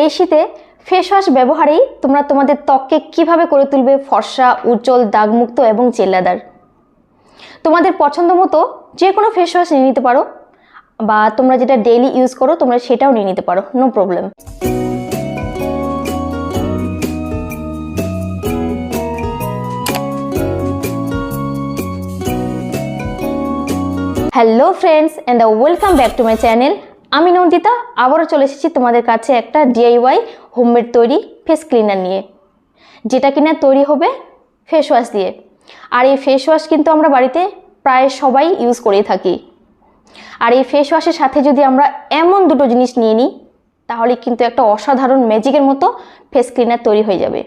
এই শীতে face wash ব্যবহারেই তোমরা তোমাদের ত্বককে কিভাবে করে তুলবে ফর্সা, উজ্জ্বল, দাগমুক্ত এবং জেল্লাদার। তোমাদের পছন্দ মতো যে কোনো ফেস ওয়াশ নিয়ে নিতে পারো, বা তোমরা যেটা ডেইলি ইউজ করো তোমরা সেটাও নিয়ে নিতে পারো, no problem. Hello friends and welcome back to my channel. আমি নন্দিতা আবারও চলে এসেছি তোমাদের কাছে একটা ডিআইওয়াই হোমমেড তৈরি ফেস ক্লিনার নিয়ে, যেটা কিনা তৈরি হবে ফেস ওয়াশ দিয়ে। আর এই ফেস ওয়াশ কিন্তু আমরা বাড়িতে প্রায় সবাই ইউজ করেই থাকি। আর এই ফেস ওয়াশের সাথে যদি আমরা এমন দুটো জিনিস নিয়ে নিই তাহলে কিন্তু একটা অসাধারণ ম্যাজিকের মতো ফেস ক্লিনার তৈরি হয়ে যাবে,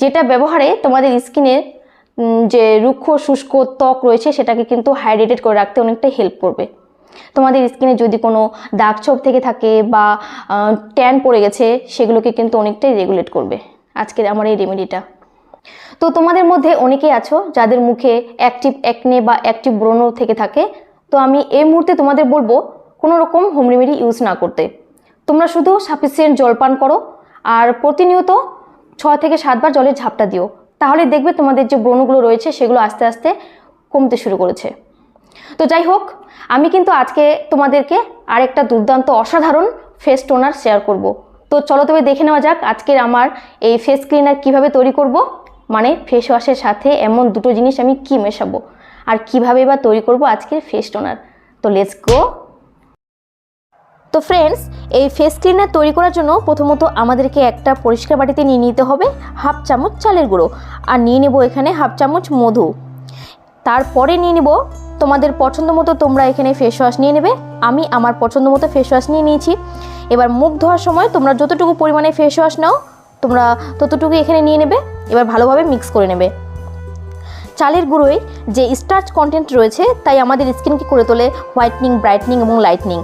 যেটা ব্যবহারে তোমাদের স্কিনের যে রুক্ষ শুষ্ক ত্বক রয়েছে সেটাকে কিন্তু হাইড্রেটেড করে রাখতে অনেকটাই হেল্প করবে। তোমাদের স্কিনে যদি কোনো দাগ ছোপ থেকে থাকে বা ট্যান পড়ে গেছে সেগুলোকে কিন্তু অনেকটাই রেগুলেট করবে আজকের আমার এই রেমেডিটা। তো তোমাদের মধ্যে অনেকেই আছো যাদের মুখে অ্যাক্টিভ অ্যাকনে বা অ্যাক্টিভ ব্রণ থেকে থাকে। তো আমি এই মুহূর্তে তোমাদের বলবো কোনো রকম হোম রেমেডি ইউজ না করতে। তোমরা শুধু সাফিসিয়েন্ট জল পান করো আর প্রতিনিয়ত 6 থেকে 7 বার জলের ঝাপটা দিও, তাহলে দেখবে তোমাদের যে ব্রণগুলো রয়েছে সেগুলো আস্তে আস্তে কমতে শুরু করেছে। তো যাই হোক, আমি কিন্তু আজকে তোমাদেরকে আরেকটা দুর্দান্ত অসাধারণ ফেস টোনার শেয়ার করব। তো চলো তবে দেখে নেওয়া যাক আজকের আমার এই ফেস ক্লিনার কিভাবে তৈরি করব, মানে ফেস ওয়াশের সাথে এমন দুটো জিনিস আমি কি মেশাবো আর কিভাবে বা তৈরি করব আজকের ফেস টোনার। তো লেটস গো। তো ফ্রেন্ডস, এই ফেস ক্লিনার তৈরি করার জন্য প্রথমত আমাদেরকে একটা পরিষ্কার বাটিতে নিয়ে নিতে হবে হাফ চামচ চালের গুঁড়ো, আর নিয়ে নেব এখানে হাফ চামচ মধু। তারপরে নিয়ে নেব তোমাদের পছন্দ মতো তোমরা এখানে ফেস ওয়াশ নিয়ে নেবে। আমি আমার পছন্দ মতো ফেস ওয়াশ নিয়ে নিয়েছি। এবার মুখ ধোয়ার সময় তোমরা যতটুকু পরিমাণে ফেস ওয়াশ নাও তোমরা ততটুকু এখানে নিয়ে নেবে। এবার ভালোভাবে মিক্স করে নেবে। চালের গুঁড়োয় যে স্টার্চ কন্টেন্ট রয়েছে তাই আমাদের স্কিনকে করে তোলে হোয়াইটনিং, ব্রাইটনিং এবং লাইটনিং।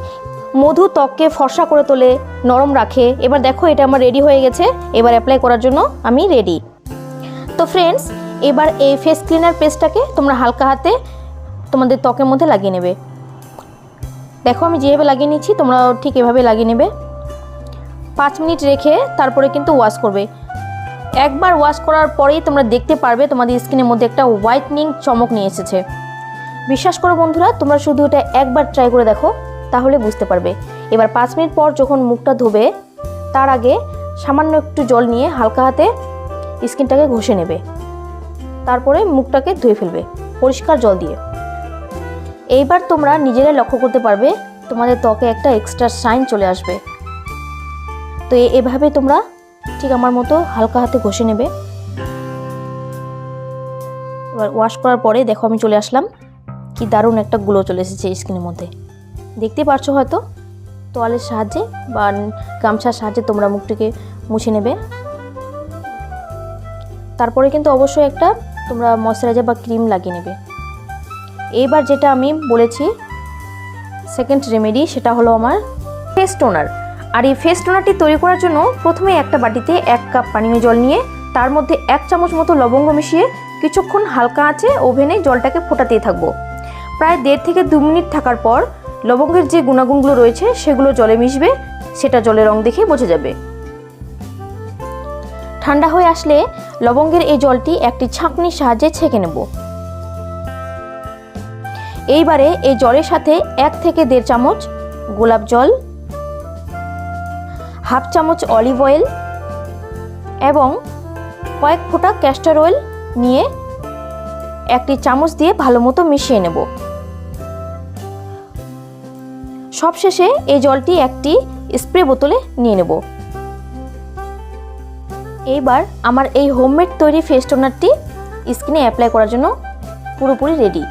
মধু ত্বককে ফর্সা করে তোলে, নরম রাখে। এবার দেখো এটা আমার রেডি হয়ে গেছে, এবার অ্যাপ্লাই করার জন্য আমি রেডি। তো ফ্রেন্ডস, এবার এই ফেস ক্লিনার পেস্টটাকে তোমরা হালকা হাতে তোমাদের ত্বকের মধ্যে লাগিয়ে নেবে। দেখো আমি যেভাবে লাগিয়ে নিচ্ছি তোমরা ঠিক এভাবে লাগিয়ে নেবে। 5 মিনিট রেখে তারপরে কিন্তু ওয়াশ করবে। একবার ওয়াশ করার পরেই তোমরা দেখতে পারবে তোমাদের স্কিনের মধ্যে একটা হোয়াইটনিং চমক নিয়ে এসেছে। বিশ্বাস করো বন্ধুরা, তোমরা শুধু এটা একবার ট্রাই করে দেখো তাহলে বুঝতে পারবে। এবার 5 মিনিট পর যখন মুখটা ধোবে তার আগে সামান্য একটু জল নিয়ে হালকা হাতে স্কিনটাকে ঘষে নেবে, তারপরে মুখটাকে ধুয়ে ফেলবে পরিষ্কার জল দিয়ে। এইবার তোমরা নিজেরাই লক্ষ্য করতে পারবে তোমাদের ত্বকে একটা এক্সট্রা শাইন চলে আসবে। তো এভাবে তোমরা ঠিক আমার মতো হালকা হাতে ঘষে নেবে। এবার ওয়াশ করার পরে দেখো আমি চলে আসলাম, কি দারুণ একটা গ্লো চলে এসেছে স্কিনের মধ্যে। দেখতে পারছো হয়তো। তোয়ালের সাহায্যে বা গামছার সাহায্যে তোমরা মুখটিকে মুছে নেবে। তারপরে কিন্তু অবশ্যই একটা তোমরা ময়শ্চারাইজার বা ক্রিম লাগিয়ে নেবে। এইবার যেটা আমি বলেছি সেকেন্ড রেমেডি, সেটা হলো আমার ফেস টোনার। আর এই ফেস টোনারটি তৈরি করার জন্য প্রথমে একটা বাটিতে 1 কাপ পানীয় জল নিয়ে তার মধ্যে 1 চামচ মতো লবঙ্গ মিশিয়ে কিছুক্ষণ হালকা আঁচে ওভেনে জলটাকে ফোটাতেই থাকবো। প্রায় 1.5 থেকে 2 মিনিট থাকার পর লবঙ্গের যে গুণাগুণগুলো রয়েছে সেগুলো জলে মিশবে, সেটা জলের রং দেখে বোঝা যাবে। ঠান্ডা হয়ে আসলে লবঙ্গের এই জলটি একটি ছাঁকনির সাহায্যে ছেঁকে নেব। এইবারে এই জলের সাথে 1 থেকে 1.5 চামচ গোলাপ জল, হাফ চামচ অলিভ অয়েল এবং কয়েক ফোঁটা ক্যাস্টর অয়েল নিয়ে একটি চামচ দিয়ে ভালো মতো মিশিয়ে নেব। সবশেষে এই জলটি একটি স্প্রে বোতলে নিয়ে নেব। এইবার আমার এই হোমমেড তৈরি ফেস টোনারটি স্কিনে অ্যাপ্লাই করার জন্য পুরোপুরি রেডি।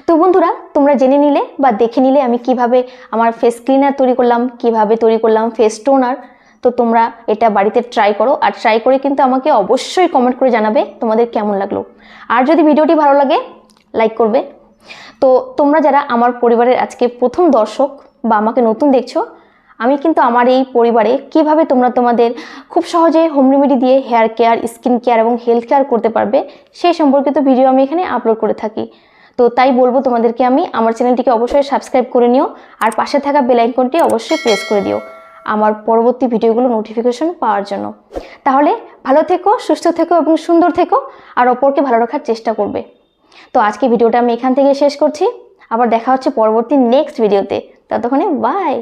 তো বন্ধুরা, তোমরা জেনে নিলে বা দেখে নিলে আমি কিভাবে আমার ফেস ক্লিনার তৈরি করলাম, কিভাবে তৈরি করলাম ফেস টোনার। তো তোমরা এটা বাড়িতে ট্রাই করো, আর ট্রাই করে কিন্তু আমাকে অবশ্যই কমেন্ট করে জানাবে তোমাদের কেমন লাগলো। আর যদি ভিডিওটি ভালো লাগে লাইক করবে। তো তোমরা যারা আমার পরিবারের আজকে প্রথম দর্শক বা আমাকে নতুন দেখছো, আমি কিন্তু আমার এই পরিবারে কিভাবে তোমরা তোমাদের খুব সহজে হোম রেমেডি দিয়ে হেয়ার কেয়ার, স্কিন কেয়ার এবং হেলথ কেয়ার করতে পারবে সেই সম্পর্কিত ভিডিও আমি এখানে আপলোড করে থাকি। তো তাই বলবো তোমাদেরকে আমি, আমার চ্যানেলটিকে অবশ্যই সাবস্ক্রাইব করে নিও আর পাশে থাকা বেল আইকনটি অবশ্যই প্রেস করে দিও আমার পরবর্তী ভিডিওগুলো নোটিফিকেশন পাওয়ার জন্য। তাহলে ভালো থেকো, সুস্থ থেকো এবং সুন্দর থেকো আর অপরকে ভালো রাখার চেষ্টা করবে। তো আজকে ভিডিওটা আমি এখান থেকে শেষ করছি। আবার দেখা হচ্ছে পরবর্তী নেক্সট ভিডিওতে। ততক্ষণে বাই।